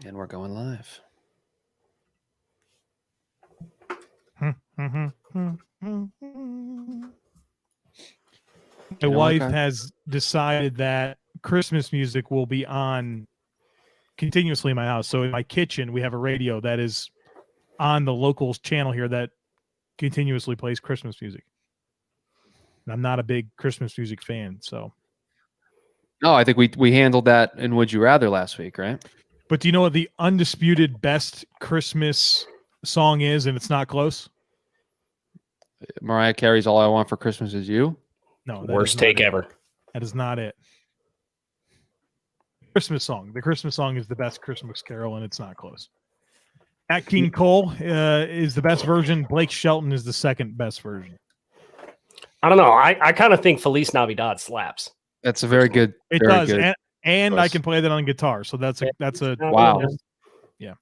And we're going live. My wife has decided that Christmas music will be on continuously in my house. So in my kitchen, we have a radio that is on the local channel here that continuously plays Christmas music. And I'm not a big Christmas music fan, so. No, I think we handled that in Would You Rather last week, right? But do you know what the undisputed best Christmas song is, and it's not close? Mariah Carey's All I Want for Christmas Is You. No. Worst take ever. That is not it. Christmas song. The Christmas song is the best Christmas carol, and it's not close. Nat King Cole is the best version. Blake Shelton is the second best version. I don't know. I kind of think Feliz Navidad slaps. That's a very good. It very does, good and I can play that on guitar. So that's a wow. Yeah.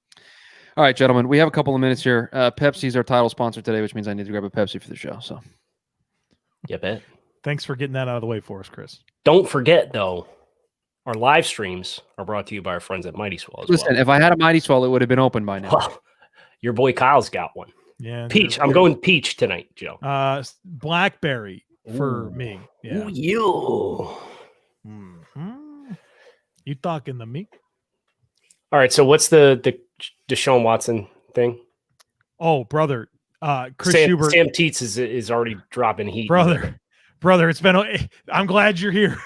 All right, gentlemen, we have a couple of minutes here. Pepsi's our title sponsor today, which means I need to grab a Pepsi for the show. So, You bet. Thanks for getting that out of the way for us, Chris. Don't forget, though, our live streams are brought to you by our friends at Mighty Swell. Listen, if I had a Mighty Swell, it would have been open by now. Well, your boy Kyle's got one. Yeah, peach. I'm going peach tonight, Joe. Blackberry for me. Yeah. Ooh, you. Mm-hmm. You talking to me? All right. So what's the Deshaun Watson thing? Oh, brother. Chris Schubert. Sam Teets is already dropping heat. Brother, it's been. I'm glad you're here.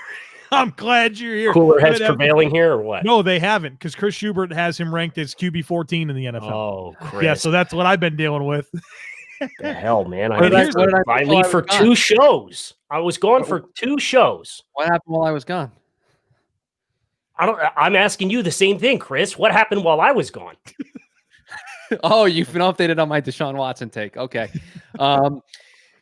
I'm glad you're here. Cooler heads prevailing here, or what? No, they haven't, because Chris Schubert has him ranked as QB 14 in the NFL. Oh, Chris. Yeah, so that's what I've been dealing with. The hell, man! I leave for 2 shows. I was gone for 2 shows. What happened while I was gone? I'm asking you the same thing, Chris. What happened while I was gone? Oh, you've been updated on my Deshaun Watson take. Okay.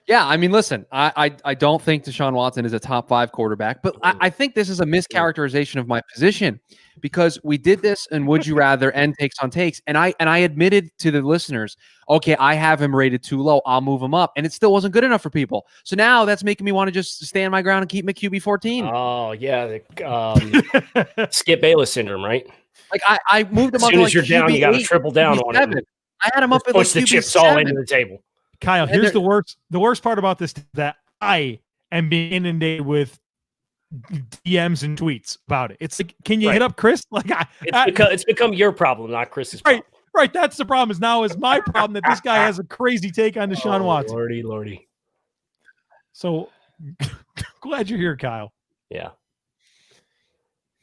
Yeah, I mean, listen, I don't think Deshaun Watson is a top 5 quarterback, but I think this is a mischaracterization of my position, because we did this in Would You Rather and Takes on Takes, and I admitted to the listeners, okay, I have him rated too low, I'll move him up, and it still wasn't good enough for people. So now that's making me want to just stand my ground and keep him at QB 14. Oh, yeah, the Skip Bayless syndrome, right? Like I moved him as up. Soon to as you're down, you got to triple down on it. I had him up at push the chips all into the table. Kyle, here's the worst part about this, that I am being inundated with DMs and tweets about it. It's like, can you hit up Chris? Like, it's become your problem, not Chris's problem. Right. That's the problem. Is now is my problem that this guy has a crazy take on Deshaun Watson. Lordy. So glad you're here, Kyle. Yeah.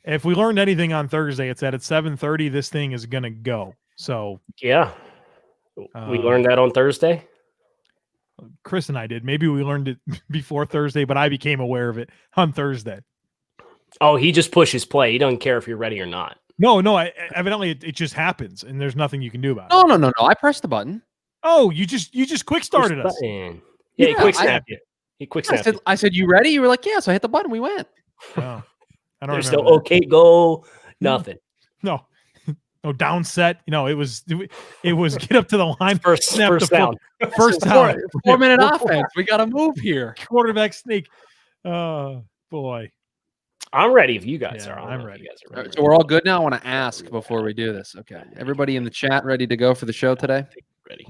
If we learned anything on Thursday, it's that at 7:30 this thing is gonna go. So yeah, we learned that on Thursday. Chris and I did. Maybe we learned it before Thursday, but I became aware of it on Thursday. Oh, he just pushes play. He doesn't care if you're ready or not. No. Evidently, it just happens, and there's nothing you can do about it. No. I pressed the button. Oh, you just quick started us. Yeah, he quick snapped you. He quick snapped you. I said, you ready? You were like, yeah. So I hit the button. We went. Oh, I don't There's remember. no okay, go, nothing. No, down set. It was get up to the line. First down. First down. 4-minute offense. We got to move here. Quarterback sneak. Oh, boy. I'm ready if you guys are. I'm ready. Right, so we're all good now. I want to ask before we do this. Okay. Everybody in the chat ready to go for the show today? Ready.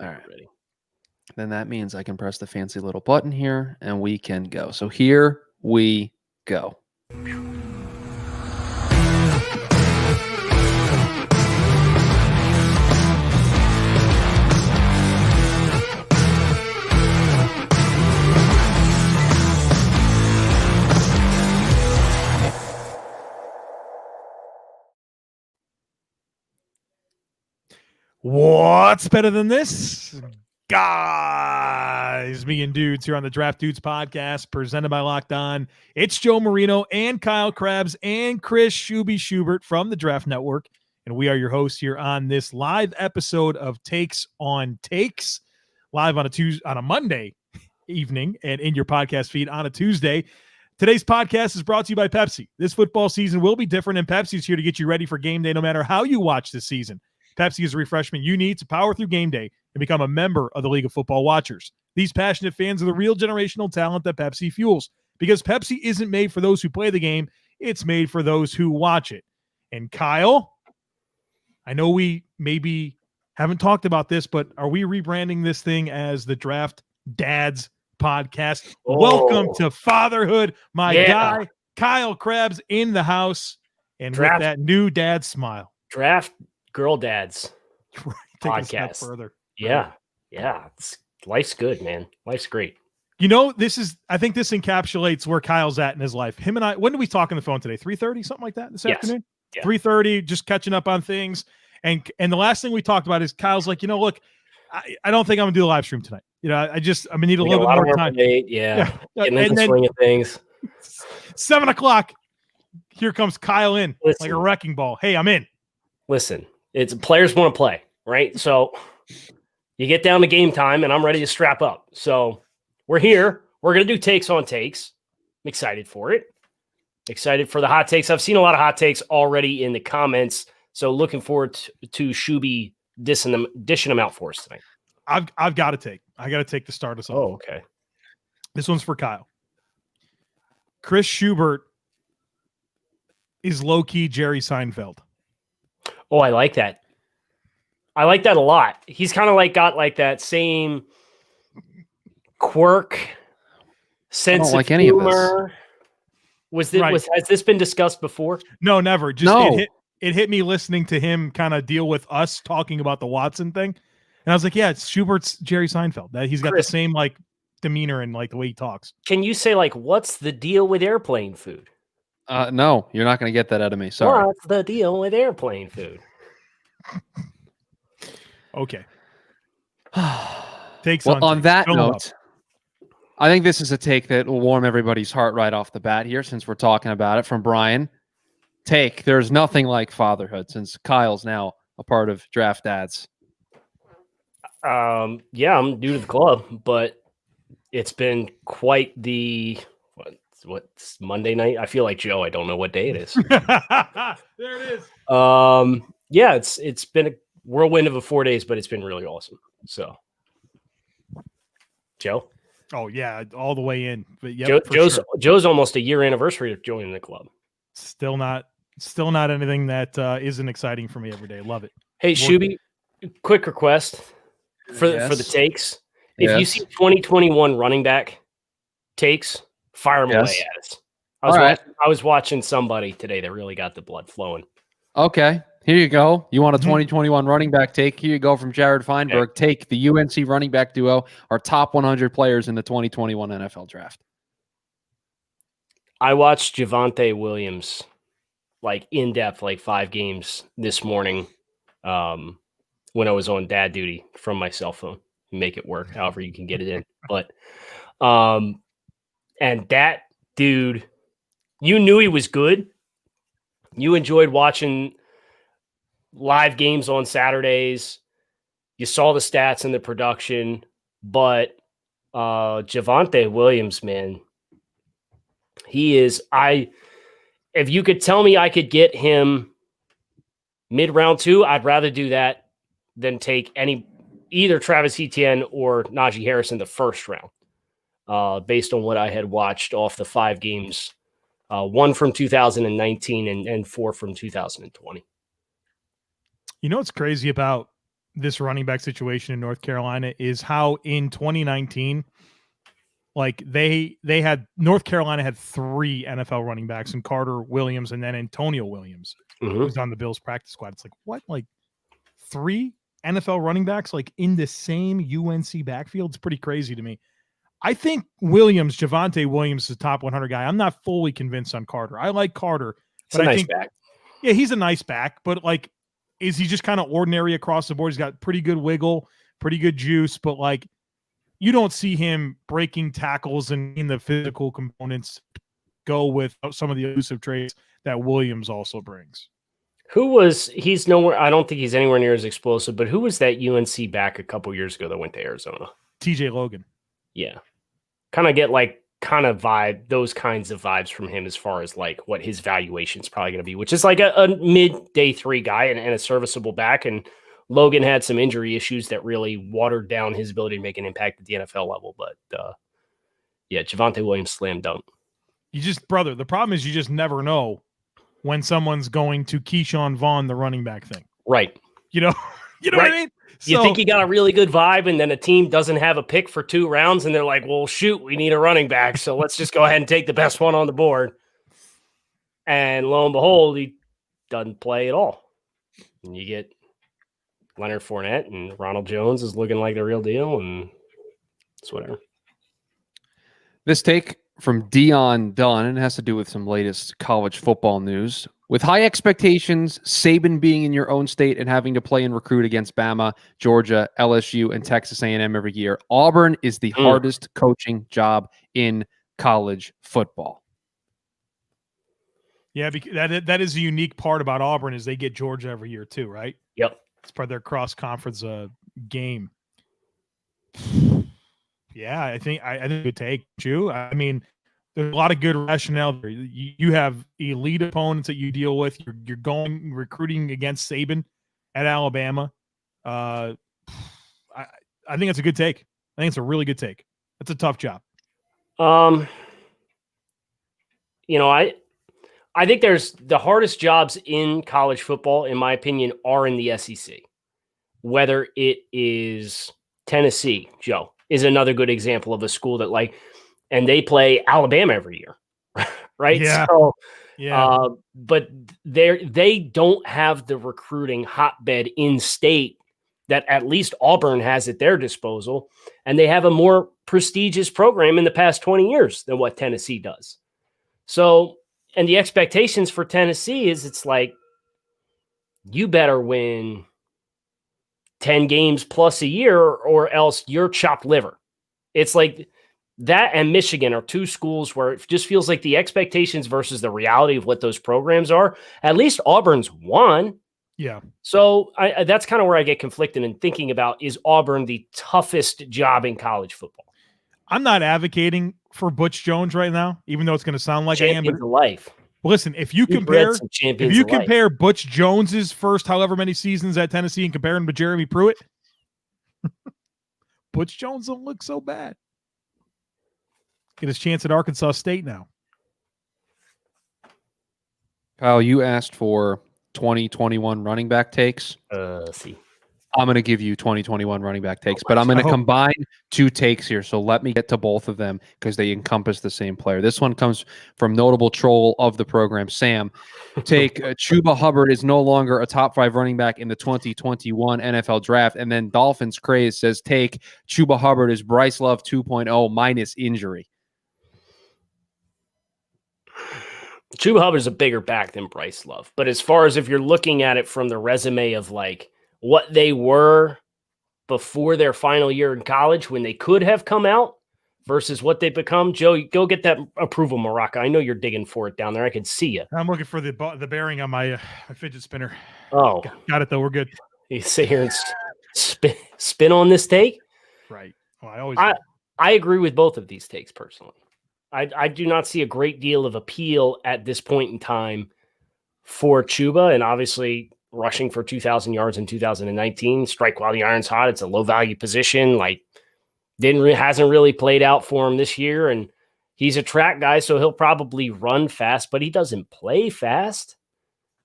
All right. Ready. Then that means I can press the fancy little button here and we can go. So here we go. What's better than this? Guys, me and dudes here on the Draft Dudes podcast presented by Locked On. It's Joe Marino and Kyle Krabs and Chris Schubert from the Draft Network. And we are your hosts here on this live episode of Takes on Takes, live on a Monday evening and in your podcast feed on a Tuesday. Today's podcast is brought to you by Pepsi. This football season will be different, and Pepsi is here to get you ready for game day no matter how you watch this season. Pepsi is a refreshment you need to power through game day and become a member of the League of Football Watchers. These passionate fans are the real generational talent that Pepsi fuels, because Pepsi isn't made for those who play the game. It's made for those who watch it. And Kyle, I know we maybe haven't talked about this, but are we rebranding this thing as the Draft Dads Podcast? Oh. Welcome to fatherhood, my guy, Kyle Krabs in the house, and with that new dad smile. Draft Girl Dads Take podcast. A step further. Yeah. Life's good, man. Life's great. You know, I think this encapsulates where Kyle's at in his life. Him and I, when did we talk on the phone today? 3:30, something like that this afternoon? Yeah. 3:30, just catching up on things. And the last thing we talked about is Kyle's like, look, I don't think I'm gonna do a live stream tonight. I'm gonna need a little bit more time. Yeah. Getting in the swing of things. 7:00. Here comes Kyle in like a wrecking ball. Hey, I'm in. Listen, it's players want to play, right? So you get down to game time and I'm ready to strap up. So we're here. We're going to do takes on takes. I'm excited for it. Excited for the hot takes. I've seen a lot of hot takes already in the comments. So looking forward to Shuby dishing them out for us tonight. I've got to take. I got to take the start of something. Oh, okay. This one's for Kyle. Chris Schubert is low-key Jerry Seinfeld. Oh, I like that. I like that a lot. He's kind of got that same quirk, sense of humor. Has this been discussed before? No, never. Just it hit me listening to him kind of deal with us talking about the Watson thing. And I was like, yeah, it's Schubert's Jerry Seinfeld. That he's got the same demeanor and the way he talks. Can you say what's the deal with airplane food? No, you're not going to get that out of me. Sorry. What's the deal with airplane food? Okay. On that note, I think this is a take that will warm everybody's heart right off the bat here, since we're talking about it. From Brian, there's nothing like fatherhood, since Kyle's now a part of Draft Dads. Yeah, I'm new to the club, but it's been quite the what's Monday night? I feel like Joe. I don't know what day it is. There it is. Yeah, it's been a whirlwind of 4 days, but it's been really awesome. So, Joe. Oh yeah, all the way in. But yeah, Joe's almost a year anniversary of joining the club. Still not anything that isn't exciting for me every day. Love it. Hey, Shuby, quick request for the takes. If you see 2021 running back takes, fire them away at us. I was watching somebody today that really got the blood flowing. Okay, here you go. You want a 2021 running back take? Here you go from Jared Feinberg. Take the UNC running back duo, our top 100 players in the 2021 NFL draft. I watched Javonte Williams in depth, 5 games this morning when I was on dad duty from my cell phone. Make it work however you can get it in. But and that dude, you knew he was good. You enjoyed watching live games on Saturdays. You saw the stats and the production, but Javonte Williams, man, he is. If you could tell me I could get him mid-round 2, I'd rather do that than take either Travis Etienne or Najee Harris in the first round, based on what I had watched off the 5 games, 1 from 2019 and 4 from 2020. You know what's crazy about this running back situation in North Carolina is how in 2019, North Carolina had 3 NFL running backs, and Carter Williams and then Antonio Williams, who's on the Bills practice squad. It's what? 3 NFL running backs in the same UNC backfield? It's pretty crazy to me. I think Javonte Williams is a top 100 guy. I'm not fully convinced on Carter. I like Carter. But I think back. Yeah, he's a nice back, but is he just kind of ordinary across the board? He's got pretty good wiggle, pretty good juice, but you don't see him breaking tackles and in the physical components go with some of the elusive traits that Williams also brings. He's nowhere. I don't think he's anywhere near as explosive, but who was that UNC back a couple years ago that went to Arizona? TJ Logan. Yeah. Kind of get those kinds of vibes from him as far as what his valuation is probably going to be, which is a mid day 3 guy and a serviceable back. And Logan had some injury issues that really watered down his ability to make an impact at the NFL level. But Javonte Williams slam dunk. The problem is you just never know when someone's going to Keyshawn Vaughn, the running back thing. Right. You know Right. what I mean? You think you got a really good vibe, and then a team doesn't have a pick for 2 rounds, and they're like, well, shoot, we need a running back, so let's just go ahead and take the best one on the board. And lo and behold, he doesn't play at all. And you get Leonard Fournette, and Ronald Jones is looking like the real deal, and it's whatever. This take from Dion Dunn, and it has to do with some latest college football news. With high expectations, Saban being in your own state and having to play and recruit against Bama, Georgia, LSU, and Texas A&M every year, Auburn is the hardest coaching job in college football. Yeah, because that is a unique part about Auburn is they get Georgia every year too, right? Yep. It's part of their cross-conference game. Yeah, I think it would take you. I mean, there's a lot of good rationale there. You have elite opponents that you deal with. You're going recruiting against Saban at Alabama. I think it's a good take. I think it's a really good take. That's a tough job. I think there's the hardest jobs in college football, in my opinion, are in the SEC. Whether it is Tennessee, Joe, is another good example of a school that and they play Alabama every year, right? Yeah. So, yeah. But they don't have the recruiting hotbed in state that at least Auburn has at their disposal, and they have a more prestigious program in the past 20 years than what Tennessee does. So, and the expectations for Tennessee is it's like, you better win 10 games plus a year or else you're chopped liver. It's like that and Michigan are 2 schools where it just feels like the expectations versus the reality of what those programs are. At least Auburn's won. Yeah. So that's kind of where I get conflicted in thinking about, is Auburn the toughest job in college football? I'm not advocating for Butch Jones right now, even though it's going to sound like Champions I am. But of life. Well, listen, if you compare Butch Jones's first however many seasons at Tennessee and compare him to Jeremy Pruitt, Butch Jones don't look so bad. Get his chance at Arkansas State now. Kyle, you asked for 2021 running back takes. See. I'm going to give you 2021 running back takes, but I'm going to combine 2 takes here. So let me get to both of them because they encompass the same player. This one comes from notable troll of the program, Sam. Take Chuba Hubbard is no longer a top 5 running back in the 2021 NFL draft. And then Dolphins Craze says, take Chuba Hubbard is Bryce Love 2.0 minus injury. Chuba Hubbard is a bigger back than Bryce Love. But as far as if you're looking at it from the resume of what they were before their final year in college when they could have come out versus what they've become, Joe, go get that approval maraca. I know you're digging for it down there. I can see you. I'm looking for the bearing on my fidget spinner. Oh. Got it, though. We're good. You sit here and spin on this take? Right. Well, I agree with both of these takes personally. I do not see a great deal of appeal at this point in time for Chuba, and obviously rushing for 2,000 yards in 2019, strike while the iron's hot. It's a low value position. Hasn't really played out for him this year, and he's a track guy, so he'll probably run fast, but he doesn't play fast.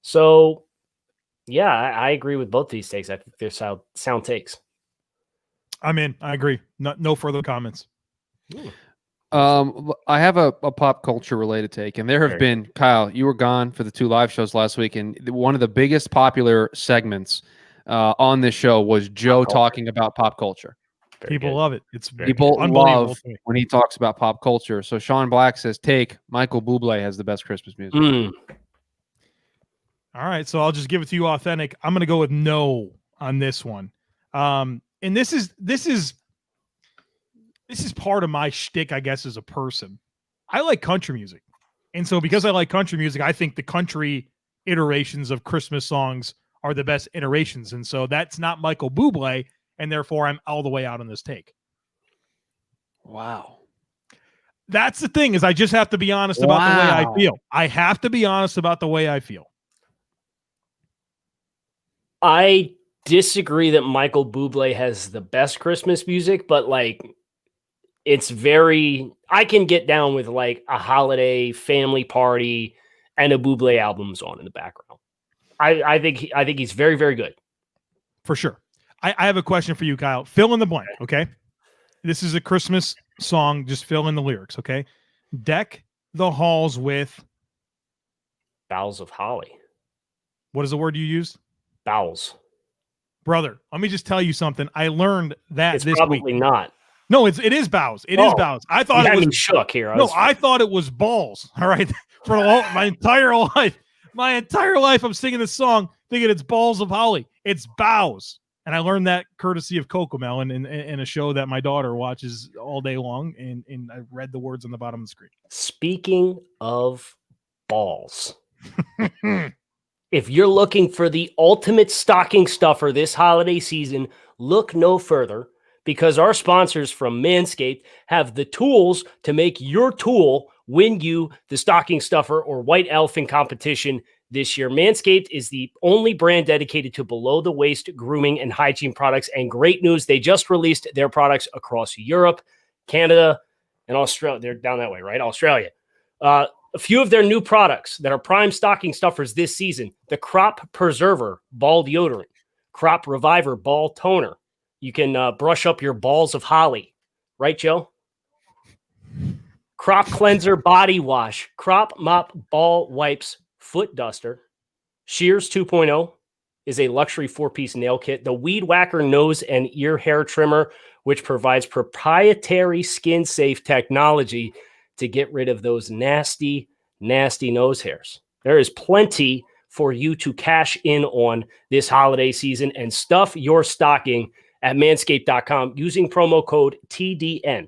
So, yeah, I agree with both these takes. I think they're sound takes. I'm in. I agree. No further comments. I have a pop culture related take, and there have been, Kyle, you were gone for the 2 live shows last week, and one of the biggest popular segments on this show was Joe talking about pop culture. People love it. People love when he talks about pop culture. So Sean Black says, take Michael Bublé has the best Christmas music. All right, so I'll just give it to you authentic. I'm going to go with no on this one. And this is part of my shtick, I guess, as a person. I like country music. And so because I like country music, I think the country iterations of Christmas songs are the best iterations. And so that's not Michael Bublé, and therefore I'm all the way out on this take. Wow. That's the thing, is I just have to be honest about the way I feel. I have to be honest about the way I feel. I disagree that Michael Bublé has the best Christmas music, but it's very, I can get down with a holiday family party and a Bublé album's on in the background. I think he's very, very good. For sure. I have a question for you, Kyle. Fill in the blank, okay? This is a Christmas song. Just fill in the lyrics, okay? Deck the halls with Boughs of holly. what is the word you used? Bowels. Brother, let me just tell you something. I learned that It's this probably week. not. No, it is boughs. It is boughs. I thought it was shook here. I thought it was balls. All right. For my entire life. My entire life, I'm singing this song thinking it's balls of holly. It's bows. And I learned that courtesy of Cocomel in a show that my daughter watches all day long. And I read the words on the bottom of the screen. Speaking of balls, if you're looking for the ultimate stocking stuffer this holiday season, look no further, because our sponsors from Manscaped have the tools to make your tool win you the stocking stuffer or white elephant competition this year. Manscaped is the only brand dedicated to below-the-waist grooming and hygiene products. And great news, they just released their products across Europe, Canada, and Australia. They're down that way, right? Australia. A few of their new products that are prime stocking stuffers this season: the Crop Preserver Ball Deodorant, Crop Reviver Ball Toner. You can brush up your balls of holly. Right, Joe? Crop Cleanser Body Wash, Crop Mop Ball Wipes Foot Duster. Shears 2.0 is a luxury 4-piece nail kit. The Weed Whacker Nose and Ear Hair Trimmer, which provides proprietary skin-safe technology to get rid of those nasty, nasty nose hairs. There is plenty for you to cash in on this holiday season and stuff your stocking at manscaped.com using promo code TDN.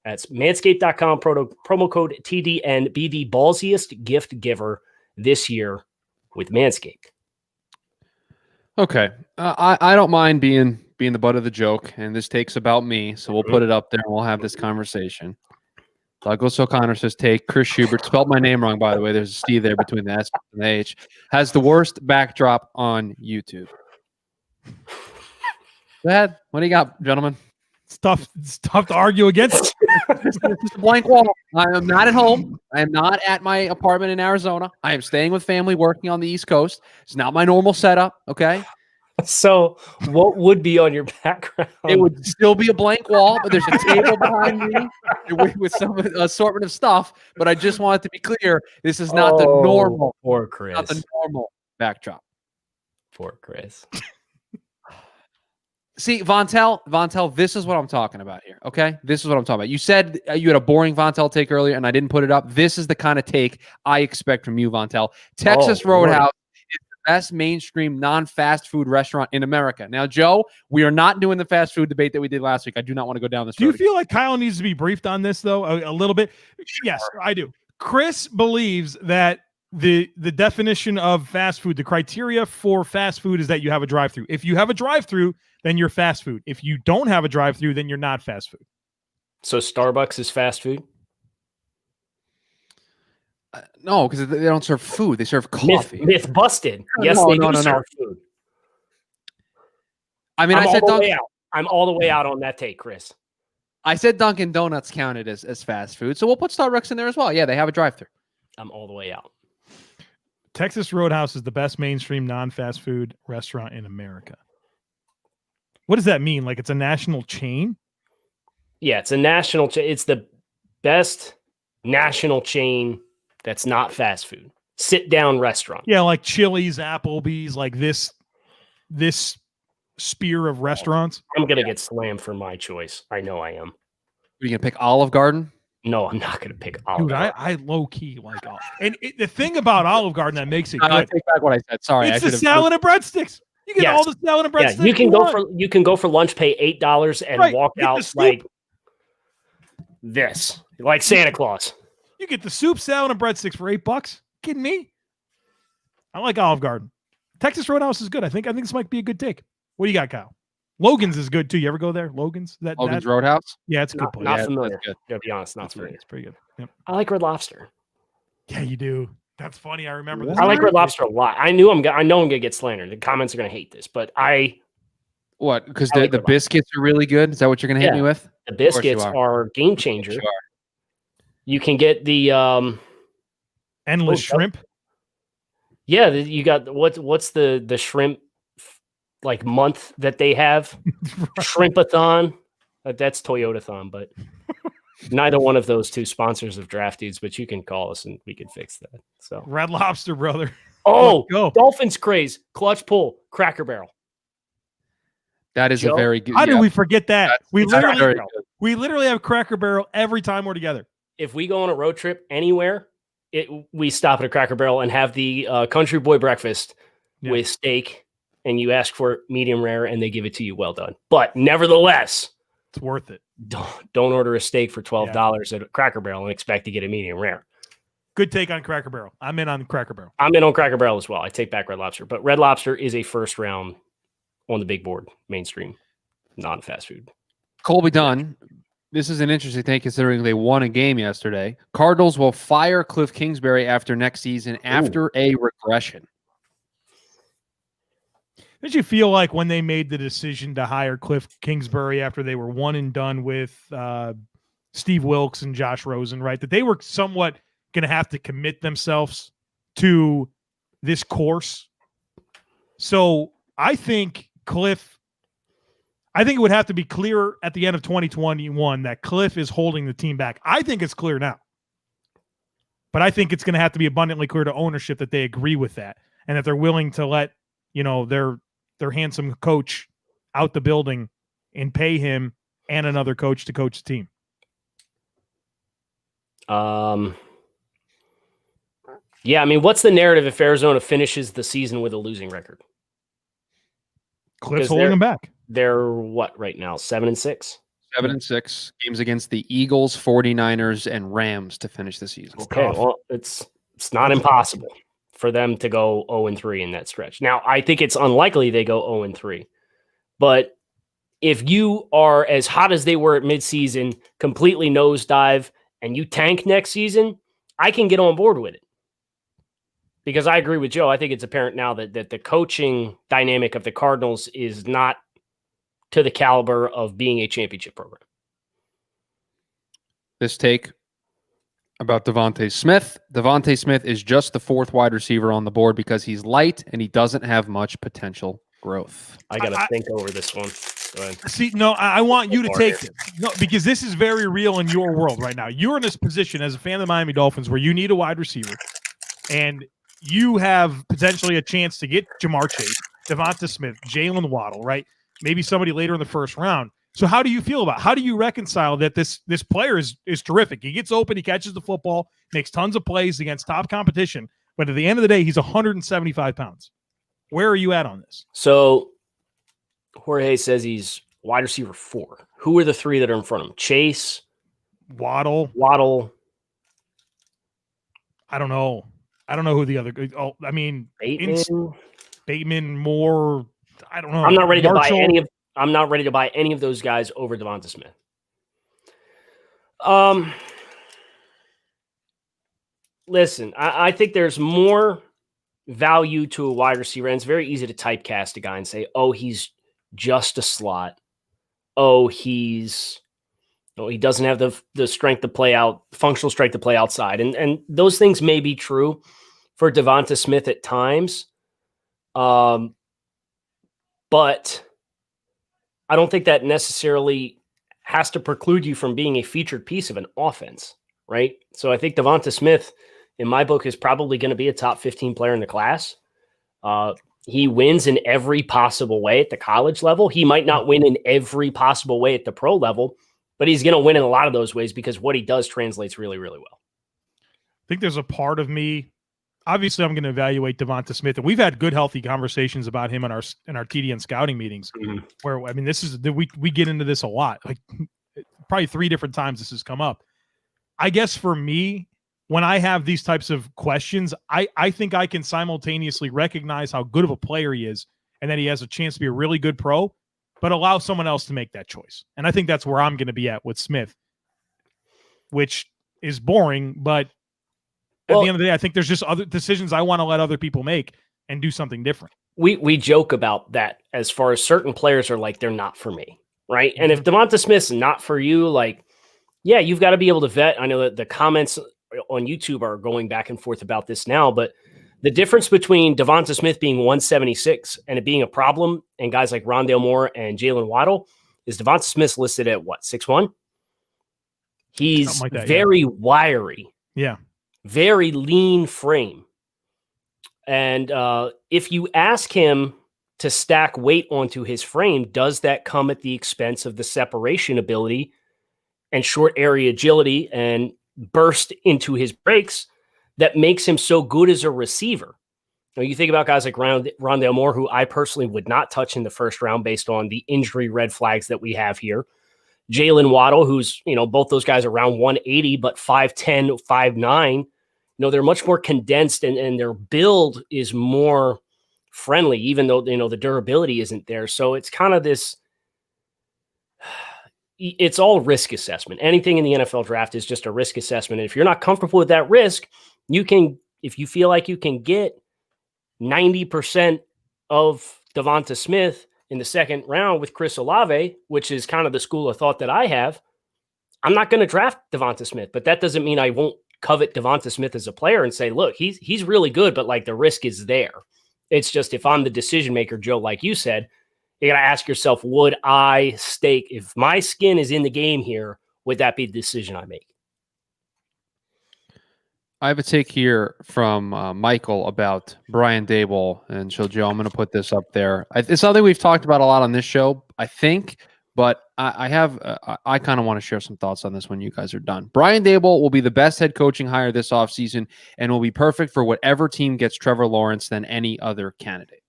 That's manscaped.com, promo code TDN. Be the ballsiest gift giver this year with Manscaped. Okay. I don't mind being the butt of the joke, and this take's about me, so we'll put it up there and we'll have this conversation. Douglas O'Connor says take. Chris Schubert, spelled my name wrong, by the way. There's a C there between the S and the H. Has the worst backdrop on YouTube. Go ahead. What do you got, gentlemen? It's tough to argue against. This is a blank wall. I am not at home. I am not at my apartment in Arizona. I am staying with family working on the East Coast. It's not my normal setup, okay? So what would be on your background? It would still be a blank wall, but there's a table behind me with some assortment of stuff. But I just want it to be clear, this is not the normal. Poor Chris. Not the normal backdrop. Poor Chris. See, Vontel, this is what I'm talking about here, okay? This is what I'm talking about. You said you had a boring Vontel take earlier, and I didn't put it up. This is the kind of take I expect from you, Vontel. Texas Roadhouse is the best mainstream non-fast food restaurant in America. Now, Joe, we are not doing the fast food debate that we did last week. I do not want to go down this road. Do you feel like Kyle needs to be briefed on this, though, a little bit? Sure. Yes, I do. Chris believes that the definition of fast food, the criteria for fast food is that you have a drive-through. If you have a drive-through, then you're fast food. If you don't have a drive-through, then you're not fast food. So Starbucks is fast food? No, because they don't serve food. They serve coffee. Myth busted. Yes, no, they no, do no, serve food. I mean, I said Dunkin'. I'm all the way out on that take, Chris. I said Dunkin' Donuts counted as fast food, so we'll put Starbucks in there as well. Yeah, they have a drive-through. I'm all the way out. Texas Roadhouse is the best mainstream non-fast food restaurant in America. What does that mean? Like it's a national chain? Yeah, it's a national chain. It's the best national chain that's not fast food. Sit-down restaurant. Yeah, like Chili's, Applebee's, like this spear of restaurants. I'm going to get slammed for my choice. I know I am. Are you going to pick Olive Garden? No, I'm not going to pick Olive Garden. I low-key like Olive. And the thing about Olive Garden that makes it good. I take back what I said. Sorry. It's the salad and breadsticks. You get all the salad and breadsticks. Yeah, you can go for lunch, pay $8 and walk out like this, like Santa Claus. You get the soup, salad, and breadsticks for $8. Kidding me? I like Olive Garden. Texas Roadhouse is good. I think this might be a good take. What do you got, Kyle? Logan's is good too. You ever go there? Logan's? Logan's Roadhouse? Yeah, it's a good place. Not familiar. To be honest, not familiar. It's pretty good. Yep. I like Red Lobster. Yeah, you do. That's funny. I remember this. I like Red Lobster a lot. I know I'm gonna get slandered. The comments are gonna hate this, but what? Because the biscuits are really good. Is that what you're gonna hit me with? The biscuits are game changer. You can get the endless shrimp. Yeah, you got what's the shrimp like month that they have? Shrimpathon. That's Toyotathon, but neither one of those two sponsors of Draft Dudes, but you can call us and we can fix that. So Red Lobster, brother. Oh, go. Dolphins craze, clutch pull, Cracker Barrel. That is Joe? a very good. How did we forget that? We very good. literally have Cracker Barrel every time we're together. If we go on a road trip anywhere, we stop at a Cracker Barrel and have the country boy breakfast with steak, and you ask for medium rare, and they give it to you well done. But nevertheless, it's worth it. Don't order a steak for $12 at a Cracker Barrel and expect to get a medium rare. Good take on Cracker Barrel. I'm in on Cracker Barrel. I'm in on Cracker Barrel as well. I take back Red Lobster, but Red Lobster is a first round on the big board, mainstream, non-fast food. Colby Dunn, this is an interesting thing considering they won a game yesterday. Cardinals will fire Cliff Kingsbury after next season after a regression. Did you feel like when they made the decision to hire Cliff Kingsbury after they were one and done with Steve Wilkes and Josh Rosen, right, that they were somewhat going to have to commit themselves to this course? So I think it would have to be clear at the end of 2021 that Cliff is holding the team back. I think it's clear now. But I think it's going to have to be abundantly clear to ownership that they agree with that and that they're willing to let, their handsome coach out the building and pay him and another coach to coach the team. Yeah, I mean, what's the narrative if Arizona finishes the season with a losing record? Cliff's holding them back. They're what right now? 7-6? 7-6 games against the Eagles, 49ers, and Rams to finish the season. Okay, well, it's not impossible for them to go 0-3 in that stretch. Now, I think it's unlikely they go 0-3. But if you are as hot as they were at midseason, completely nosedive, and you tank next season, I can get on board with it. Because I agree with Joe. I think it's apparent now that the coaching dynamic of the Cardinals is not to the caliber of being a championship program. This take about Devonta Smith. Devonta Smith is just the fourth wide receiver on the board because he's light and he doesn't have much potential growth. I got to think over this one. Go ahead. See, no, I want you to take it. No, because this is very real in your world right now. You're in this position as a fan of the Miami Dolphins where you need a wide receiver and you have potentially a chance to get Jamar Chase, Devonta Smith, Jalen Waddle, right? Maybe somebody later in the first round. So how do you feel about it? How do you reconcile that this player is terrific? He gets open, he catches the football, makes tons of plays against top competition, but at the end of the day, he's 175 pounds. Where are you at on this? So Jorge says he's wide receiver 4. Who are the 3 that are in front of him? Chase, Waddle. I don't know who the other. Oh, I mean, Bateman, Moore. I don't know. I'm not ready to buy any of. I'm not ready to buy any of those guys over Devonta Smith. Listen, I think there's more value to a wide receiver, and it's very easy to typecast a guy and say, "Oh, he's just a slot. Oh, he doesn't have the strength to play out, functional strength to play outside," and those things may be true for Devonta Smith at times, but I don't think that necessarily has to preclude you from being a featured piece of an offense, right? So I think Devonta Smith, in my book, is probably going to be a top 15 player in the class. He wins in every possible way at the college level. He might not win in every possible way at the pro level, but he's going to win in a lot of those ways because what he does translates really, really well. I think there's a part of me. Obviously, I'm going to evaluate Devonta Smith, and we've had good, healthy conversations about him in our TDN scouting meetings. Mm-hmm. Where I mean, this is we get into this a lot. Like probably 3 different times this has come up. I guess for me, when I have these types of questions, I think I can simultaneously recognize how good of a player he is, and that he has a chance to be a really good pro, but allow someone else to make that choice. And I think that's where I'm going to be at with Smith, which is boring, but at the end of the day, I think there's just other decisions I want to let other people make and do something different. We joke about that as far as certain players are like, they're not for me, right? Mm-hmm. And if Devonta Smith's not for you, like, yeah, you've got to be able to vet. I know that the comments on YouTube are going back and forth about this now, but The difference between Devonta Smith being 176 and it being a problem and guys like Rondale Moore and Jalen Waddle is Devonta Smith's listed at what, 6'1"? He's like that, very wiry. Yeah. Very lean frame. And if you ask him to stack weight onto his frame, does that come at the expense of the separation ability and short area agility and burst into his breaks that makes him so good as a receiver? You think about guys like Rondale Moore, who I personally would not touch in the first round based on the injury red flags that we have here. Jalen Waddle, who's, both those guys are around 180, but 5'10", 5'9". They're much more condensed and their build is more friendly, even though, the durability isn't there. So it's kind of this, it's all risk assessment. Anything in the NFL draft is just a risk assessment. And if you're not comfortable with that risk, if you feel like you can get 90% of Devonta Smith in the second round with Chris Olave, which is kind of the school of thought that I have, I'm not going to draft Devonta Smith, but that doesn't mean I won't covet Devonta Smith as a player and say, look, he's really good, but like the risk is there. It's just, if I'm the decision maker, Joe, like you said, you got to ask yourself, would I stake, if my skin is in the game here, would that be the decision I make? I have a take here from Michael about Brian Daboll. And so, Joe, I'm going to put this up there. It's something we've talked about a lot on this show, I think, but I kind of want to share some thoughts on this when you guys are done. Brian Daboll will be the best head coaching hire this offseason and will be perfect for whatever team gets Trevor Lawrence than any other candidate.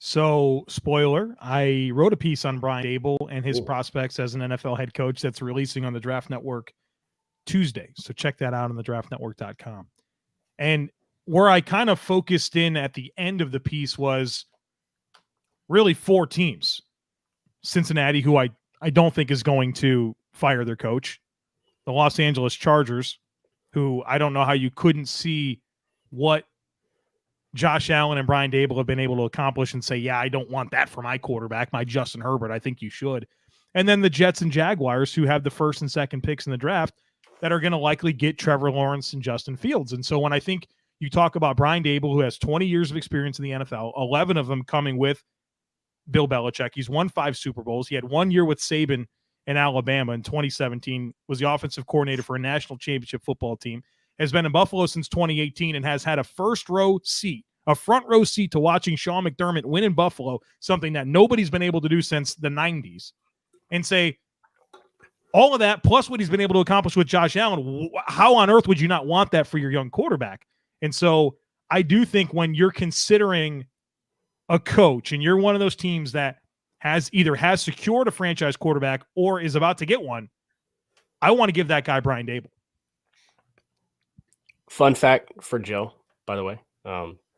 So, spoiler, I wrote a piece on Brian Daboll and his prospects as an NFL head coach that's releasing on the Draft Network Tuesday. So check that out on the draftnetwork.com. And where I kind of focused in at the end of the piece was really 4 teams. Cincinnati, who I don't think is going to fire their coach. The Los Angeles Chargers, who I don't know how you couldn't see what Josh Allen and Brian Daboll have been able to accomplish and say, yeah, I don't want that for my quarterback, my Justin Herbert. I think you should. And then the Jets and Jaguars, who have the first and second picks in the draft, that are going to likely get Trevor Lawrence and Justin Fields. And so when I think you talk about Brian Daboll, who has 20 years of experience in the NFL, 11 of them coming with Bill Belichick. He's won 5 Super Bowls. He had 1 year with Saban in Alabama in 2017, was the offensive coordinator for a national championship football team, has been in Buffalo since 2018 and has had a front row seat to watching Sean McDermott win in Buffalo, something that nobody's been able to do since the 90s. And say, all of that, plus what he's been able to accomplish with Josh Allen, how on earth would you not want that for your young quarterback? And so I do think when you're considering a coach and you're one of those teams that has secured a franchise quarterback or is about to get one, I want to give that guy Brian Daboll. Fun fact for Joe, by the way.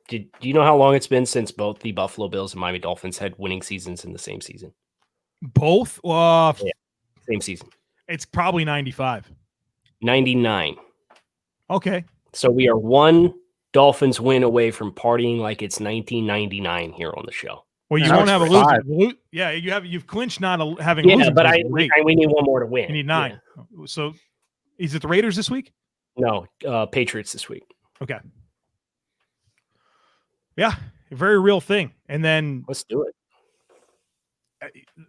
Do you know how long it's been since both the Buffalo Bills and Miami Dolphins had winning seasons in the same season? Both? Yeah, same season. It's probably 95. 99. Okay. So we are one Dolphins win away from partying like it's 1999 here on the show. Well, you won't have a loser. Yeah, you've clinched not having a loser. Yeah, but we need one more to win. You need 9. Yeah. So is it the Raiders this week? No, Patriots this week. Okay. Yeah, a very real thing. And then let's do it.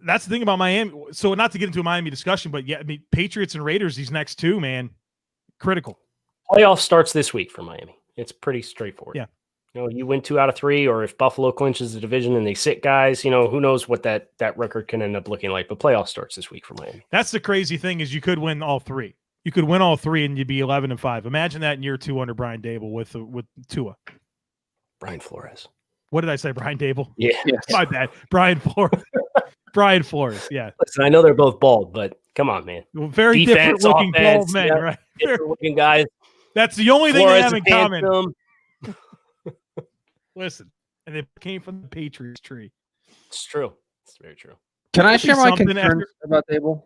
That's the thing about Miami. So not to get into a Miami discussion, but yeah, I mean, Patriots and Raiders, these next 2, man, critical. Playoff starts this week for Miami. It's pretty straightforward. Yeah. You win 2 out of 3, or if Buffalo clinches the division and they sit guys, who knows what that record can end up looking like. But playoff starts this week for Miami. That's the crazy thing is you could win all 3. You could win all 3 and you'd be 11-5. Imagine that in year 2 under Brian Daboll with Tua. Brian Flores. What did I say? Brian Daboll? Yeah. Yes. My bad. Brian Flores. Brian Flores. Yeah. Listen, I know they're both bald, but come on, man. Well, very different looking bald men, right? Different looking guys. That's the only thing they have in common. Handsome. Listen, and they came from the Patriots tree. It's true. It's very true. Can I share my concerns about Daboll?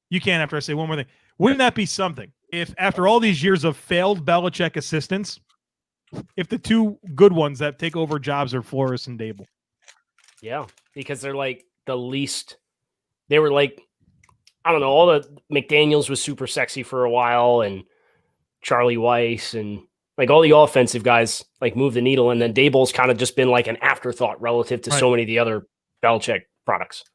You can after I say one more thing. Wouldn't that be something if after all these years of failed Belichick assistants, if the 2 good ones that take over jobs are Flores and Daboll? Yeah, because they're like the least. They were like, I don't know, all the McDaniels was super sexy for a while, and Charlie Weiss, and Like all the offensive guys like move the needle, and then Daboll's kind of just been like an afterthought relative to so many of the other Belichick products.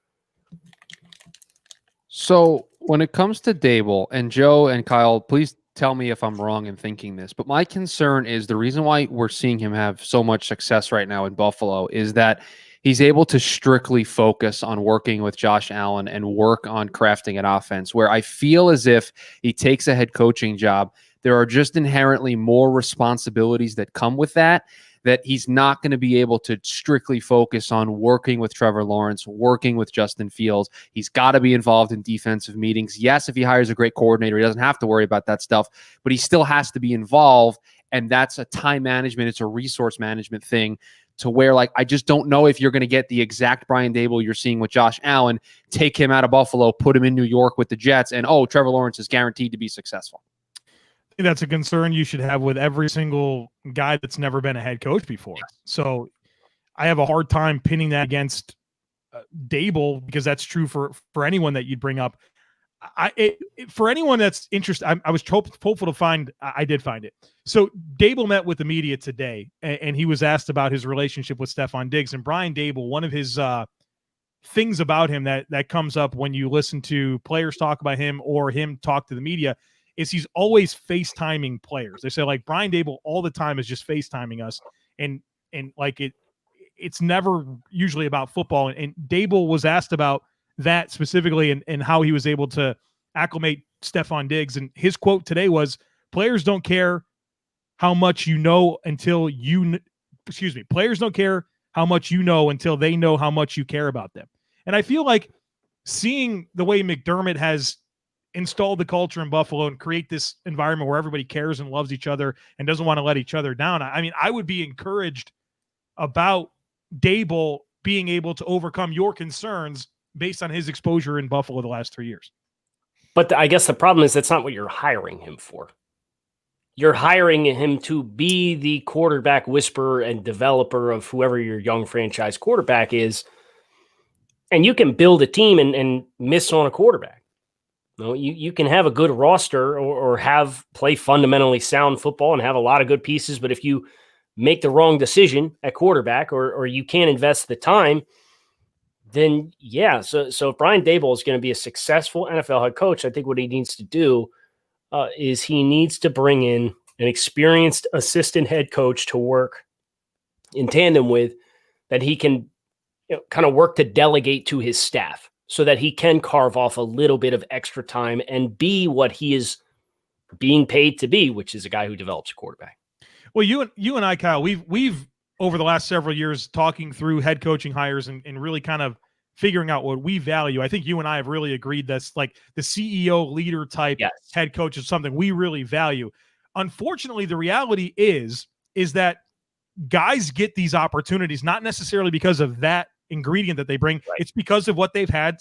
So when it comes to Daboll, and Joe and Kyle, please tell me if I'm wrong in thinking this, but my concern is the reason why we're seeing him have so much success right now in Buffalo is that he's able to strictly focus on working with Josh Allen and work on crafting an offense, where I feel as if he takes a head coaching job, there are just inherently more responsibilities that come with that he's not going to be able to strictly focus on working with Trevor Lawrence, working with Justin Fields. He's got to be involved in defensive meetings. Yes, if he hires a great coordinator, he doesn't have to worry about that stuff, but he still has to be involved, and that's a time management, it's a resource management thing to where, like, I just don't know if you're going to get the exact Brian Daboll you're seeing with Josh Allen, take him out of Buffalo, put him in New York with the Jets, and, oh, Trevor Lawrence is guaranteed to be successful. That's a concern you should have with every single guy that's never been a head coach before. So I have a hard time pinning that against Daboll, because that's true for anyone that you'd bring up. For anyone that's interested, I was hopeful to find, I did find it. So Daboll met with the media today, and he was asked about his relationship with Stephon Diggs. And Brian Daboll, one of his things about him that comes up when you listen to players talk about him or him talk to the media is he's always FaceTiming players. They say, like, Brian Daboll all the time is just FaceTiming us. And like it's never usually about football. And Daboll was asked about that specifically and how he was able to acclimate Stephon Diggs. And his quote today was, players don't care how much you know until players don't care how much you know until they know how much you care about them. And I feel like seeing the way McDermott has installed the culture in Buffalo and create this environment where everybody cares and loves each other and doesn't want to let each other down. I mean, I would be encouraged about Daboll being able to overcome your concerns based on his exposure in Buffalo the last 3 years. But I guess the problem is that's not what you're hiring him for. You're hiring him to be the quarterback whisperer and developer of whoever your young franchise quarterback is. And you can build a team and miss on a quarterback. No, you can have a good roster or have play fundamentally sound football and have a lot of good pieces, but if you make the wrong decision at quarterback or you can't invest the time, then yeah. So if Brian Daboll is going to be a successful NFL head coach, I think what he needs to do is he needs to bring in an experienced assistant head coach to work in tandem with that he can kind of work to delegate to his staff, so that he can carve off a little bit of extra time and be what he is being paid to be, which is a guy who develops a quarterback. Well, you and I, Kyle, we've over the last several years talking through head coaching hires and really kind of figuring out what we value. I think you and I have really agreed that's like the CEO leader type head coach is something we really value. Unfortunately, the reality is that guys get these opportunities not necessarily because of that ingredient that they bring. Right. It's because of what they've had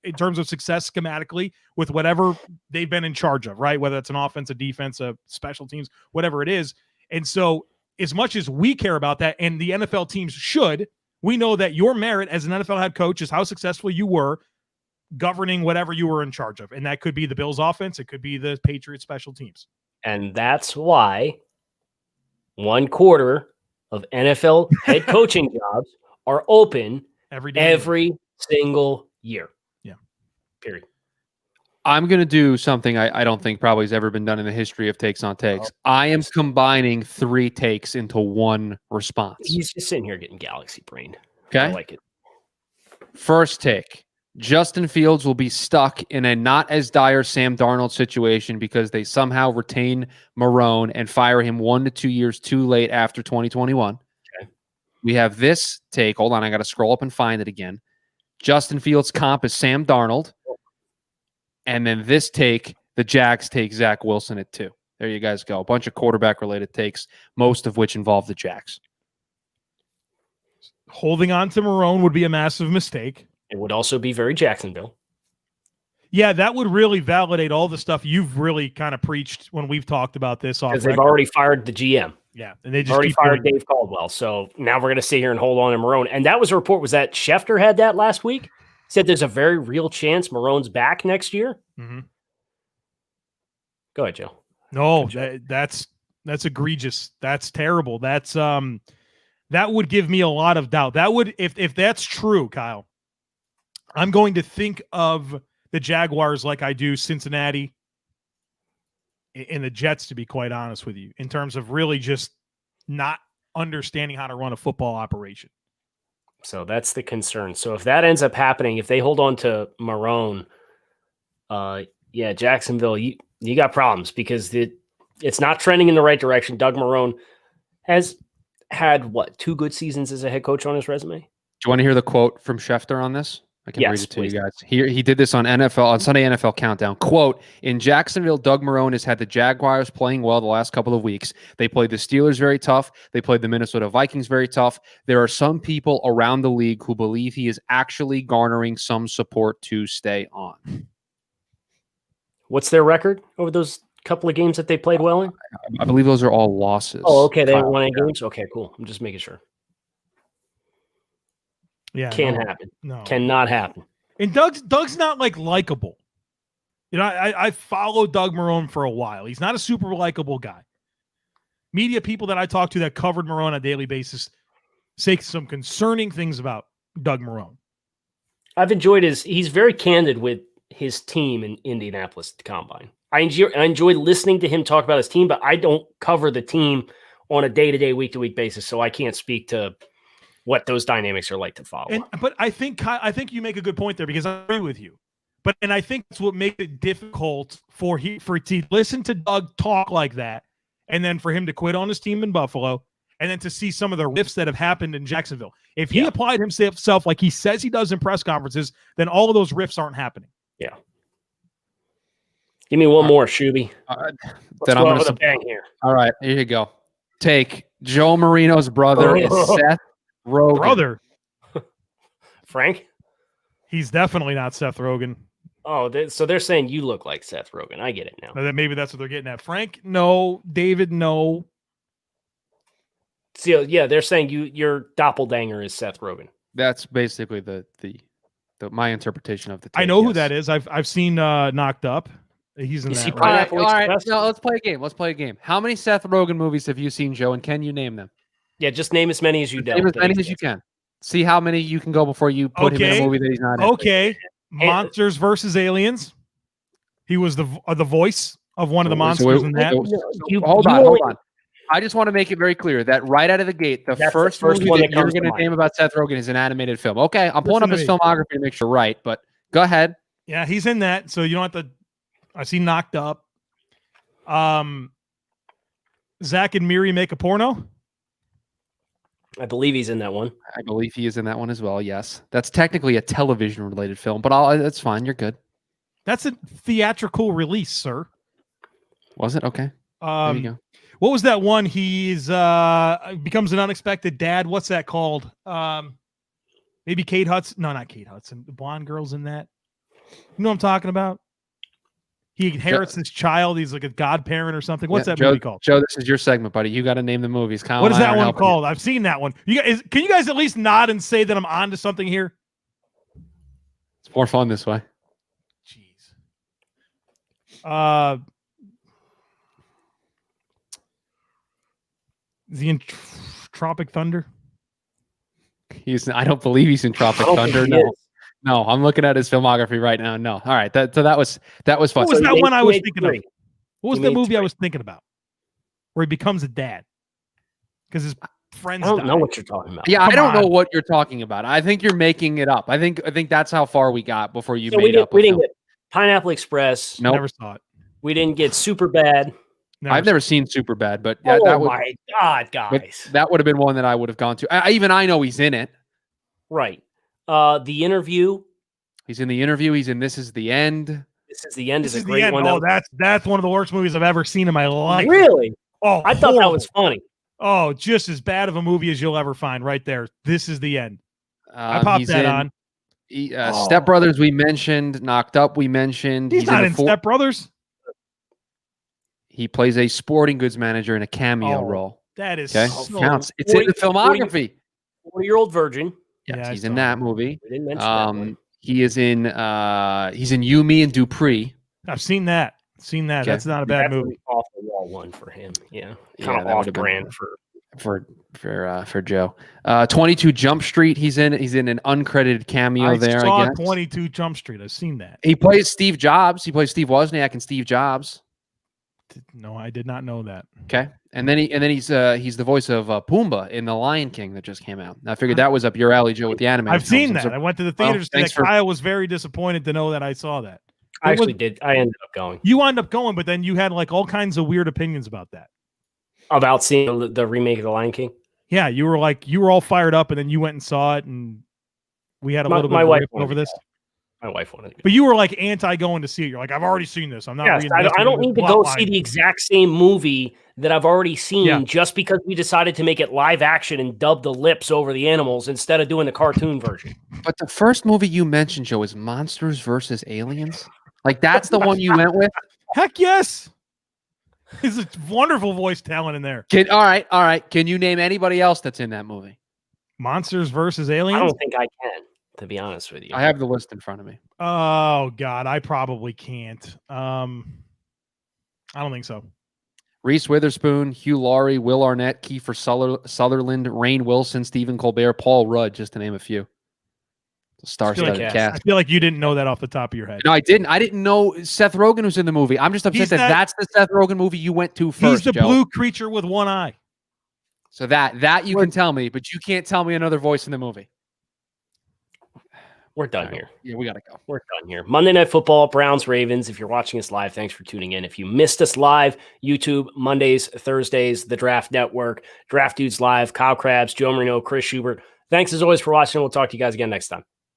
in terms of success schematically with whatever they've been in charge of, right? Whether it's an offense, a defense, a special teams, whatever it is. And so as much as we care about that, and the NFL teams should, we know that your merit as an NFL head coach is how successful you were governing whatever you were in charge of. And that could be the Bills offense. It could be the Patriots special teams. And that's why 1/4 of NFL head coaching jobs are open every single year. Yeah. Period. I'm going to do something I don't think probably has ever been done in the history of Takes on Takes. I am combining 3 takes into one response. He's just sitting here getting galaxy brained. Okay. I like it. First take. Justin Fields will be stuck in a not as dire Sam Darnold situation because they somehow retain Marrone and fire him 1 to 2 years too late after 2021. We have this take. Hold on, I got to scroll up and find it again. Justin Fields' comp is Sam Darnold. And then this take, the Jags take Zach Wilson at 2. There you guys go. A bunch of quarterback-related takes, most of which involve the Jags. Holding on to Marrone would be a massive mistake. It would also be very Jacksonville. Yeah, that would really validate all the stuff you've really kind of preached when we've talked about this. Because they've already fired the GM. Yeah, and they just already fired Dave Caldwell. So now we're going to sit here and hold on to Marrone. And that was a report. Was that Schefter had that last week? Said there's a very real chance Marrone's back next year. Mm-hmm. Go ahead, Joe. No, that's That's egregious. That's terrible. That's that would give me a lot of doubt. That would, if that's true, Kyle, I'm going to think of the Jaguars like I do Cincinnati and the Jets, to be quite honest with you, in terms of really just not understanding how to run a football operation. So that's the concern. So if that ends up happening, if they hold on to Marrone, Jacksonville, you got problems because it's not trending in the right direction. Doug Marrone has had, 2 good seasons as a head coach on his resume? Do you want to hear the quote from Schefter on this? I can read it to you guys. He did this on Sunday NFL Countdown. Quote, in Jacksonville, Doug Marrone has had the Jaguars playing well the last couple of weeks. They played the Steelers very tough. They played the Minnesota Vikings very tough. There are some people around the league who believe he is actually garnering some support to stay on. What's their record over those couple of games that they played well in? I believe those are all losses. Oh, okay. They haven't won any games? Okay, cool. I'm just making sure. Yeah, Can't happen. No, cannot happen. And Doug's not likable. You know, I followed Doug Marrone for a while. He's not a super likable guy. Media people that I talk to that covered Marrone on a daily basis say some concerning things about Doug Marrone. I've enjoyed he's very candid with his team in Indianapolis at the Combine. I enjoy listening to him talk about his team, but I don't cover the team on a day-to-day, week-to-week basis, so I can't speak to what those dynamics are like to follow. But I think you make a good point there because I agree with you. And I think that's what makes it difficult for to listen to Doug talk like that, and then for him to quit on his team in Buffalo, and then to see some of the riffs that have happened in Jacksonville. If he applied himself like he says he does in press conferences, then all of those riffs aren't happening. Yeah. Give me one more, Shuby. Then I'm going to bang here. All right, here you go. Take Joe Marino's brother is Seth Rogen. Brother. Frank? He's definitely not Seth Rogen. Oh, so they're saying you look like Seth Rogen. I get it now. Maybe that's what they're getting at. Frank, no. David, no. So, yeah, they're saying your doppelganger is Seth Rogen. That's basically the my interpretation of the take. I know who that is. I've seen Knocked Up. He's in that. Pineapple all right. Express? No, let's play a game. How many Seth Rogen movies have you seen, Joe? And can you name them? Yeah, just name as many as you Name as many as you can. See how many you can go before you put him in a movie that he's not in. Okay. Monsters versus Aliens. He was the voice of one of the monsters in that. Hold on. I just want to make it very clear that right out of the gate, the first movie that you're going to name about Seth Rogen is an animated film. Okay, I'm pulling up his filmography to make sure right, but go ahead. Yeah, he's in that, so you don't have to. I've seen Knocked Up. Zach and Miri Make a Porno. I believe he's in that one. I believe he is in that one as well. Yes, that's technically a television-related film, but that's fine. You're good. That's a theatrical release, sir. Was it? Okay. There you go. What was that one? He's becomes an unexpected dad. What's that called? Maybe Kate Hudson. No, not Kate Hudson. The blonde girl's in that. You know what I'm talking about? He inherits this child. He's like a godparent or something. What's that movie called? Joe, this is your segment, buddy. You got to name the movies. Kyle, what is that one called? I've seen that one. Can you guys at least nod and say that I'm on to something here? It's more fun this way. Jeez. Is he in Tropic Thunder? I don't believe he's in Tropic Thunder. No, I'm looking at his filmography right now. No. All right. That was fun. What was that one I was thinking of? What was the movie I was thinking about? Where he becomes a dad. Because his friends I don't know what you're talking about. Yeah, I don't know what you're talking about. I think you're making it up. I think that's how far we got before you made up. We didn't get Pineapple Express. Nope. Never saw it. We didn't get Super Bad. I've never seen Superbad, but yeah, my God, guys. That would have been one that I would have gone to. I know he's in it. Right. The Interview. He's in The Interview. He's in This Is the End. This Is the End is a great one. Oh, that's one of the worst movies I've ever seen in my life. Really? Oh, I thought that was funny. Oh, just as bad of a movie as you'll ever find right there. This Is the End. I popped that on. Step Brothers we mentioned. Knocked Up we mentioned. He's not in Step Brothers. He plays a sporting goods manager in a cameo role. That is counts. It's in the filmography. 40-year-old virgin. Yes, he's in that movie. We didn't mention that one. He is in You, Me, and Dupree. I've seen that. Okay. That's not a bad movie. Off the wall small one for him. Yeah, Yeah, kind of that would've off been brand for Joe. 22 Jump Street. He's in an uncredited cameo there. I saw guess 22 Jump Street. I've seen that. he plays Steve Jobs. He plays Steve Wozniak and Steve Jobs. No, I did not know that. Okay, and then he's the voice of Pumbaa in The Lion King that just came out. I figured that was up your alley, Joe, with the anime. I've seen that. So, I went to the theater to see that. for- Kyle was very disappointed to know that I saw that. I actually did. I ended up going. You wound up going, but then you had like all kinds of weird opinions about that. About seeing the remake of The Lion King? Yeah, you were all fired up, and then you went and saw it, and we had a little bit of a riff over this. My wife wanted to go. But you were like anti going to see it. You're like, I've already seen this. I'm not. Yes, I don't need to go see the exact same movie that I've already seen just because we decided to make it live action and dub the lips over the animals instead of doing the cartoon version. But the first movie you mentioned, Joe, is Monsters vs. Aliens. Like that's the one you went with. Heck yes. There's a wonderful voice talent in there. All right. Can you name anybody else that's in that movie? Monsters versus Aliens? I don't think I can, to be honest with you. I have the list in front of me. Oh God, I probably can't. I don't think so. Reese Witherspoon, Hugh Laurie, Will Arnett, Kiefer Sutherland, Rainn Wilson, Stephen Colbert, Paul Rudd, just to name a few. Star-studded cast. I feel like you didn't know that off the top of your head. No, I didn't. I didn't know Seth Rogen was in the movie. I'm just upset that's the Seth Rogen movie you went to first. He's the Joe. blue creature with one eye. So that you can tell me, but you can't tell me another voice in the movie. We're done here. Yeah, we got to go. We're done here. Monday Night Football, Browns, Ravens. If you're watching us live, thanks for tuning in. If you missed us live, YouTube, Mondays, Thursdays, the Draft Network, Draft Dudes Live, Kyle Krabs, Joe Marino, Chris Schubert. Thanks as always for watching. We'll talk to you guys again next time.